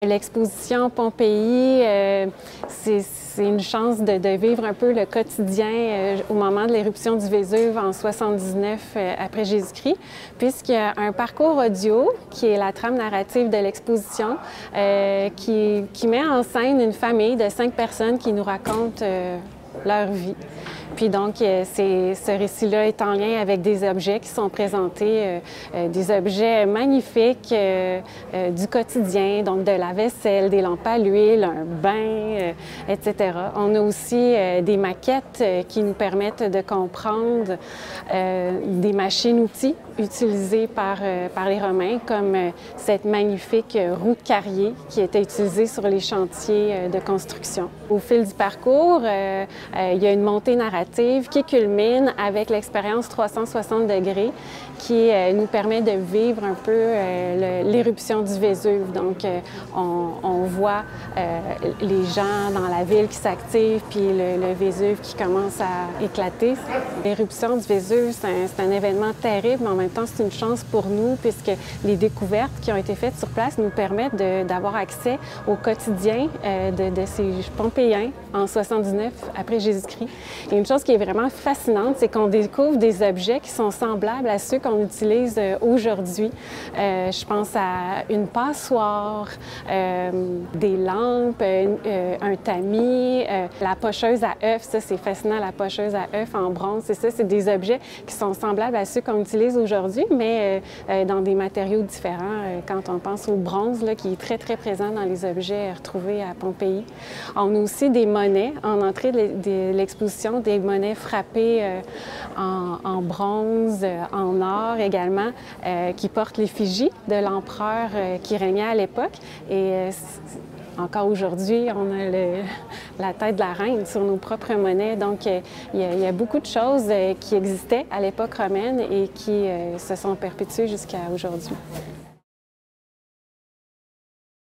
L'exposition Pompéi, c'est une chance de vivre un peu le quotidien au moment de l'éruption du Vésuve en 79 après Jésus-Christ, puisqu'il y a un parcours audio qui est la trame narrative de l'exposition qui met en scène une famille de 5 personnes qui nous racontent leur vie. Puis donc, ce récit-là est en lien avec des objets qui sont présentés, des objets magnifiques du quotidien, donc de la vaisselle, des lampes à l'huile, un bain, etc. On a aussi des maquettes qui nous permettent de comprendre des machines-outils utilisées par les Romains, comme cette magnifique roue de carrier qui était utilisée sur les chantiers de construction. Au fil du parcours, il y a une montée narrative qui culmine avec l'expérience 360 degrés qui nous permet de vivre un peu l'éruption du Vésuve. Donc, on voit les gens dans la ville qui s'activent, puis le Vésuve qui commence à éclater. L'éruption du Vésuve, c'est un événement terrible, mais en même temps, c'est une chance pour nous, puisque les découvertes qui ont été faites sur place nous permettent d'avoir accès au quotidien de ces Pompéiens en 79 après Jésus-Christ. Et une chose qui est vraiment fascinante, c'est qu'on découvre des objets qui sont semblables à ceux qu'on utilise aujourd'hui. Je pense à une passoire, des lampes, un tamis, la pocheuse à œufs. Ça, c'est fascinant, la pocheuse à œufs en bronze. C'est ça, c'est des objets qui sont semblables à ceux qu'on utilise aujourd'hui, mais dans des matériaux différents. Quand on pense au bronze, là, qui est très, très présent dans les objets retrouvés à Pompéi. On a aussi des monnaies en entrée de l'exposition, des monnaies frappées en bronze, en or également, qui portent l'effigie de l'empereur qui régnait à l'époque. Et encore aujourd'hui, on a la tête de la reine sur nos propres monnaies. Donc, il y a beaucoup de choses qui existaient à l'époque romaine et qui se sont perpétuées jusqu'à aujourd'hui.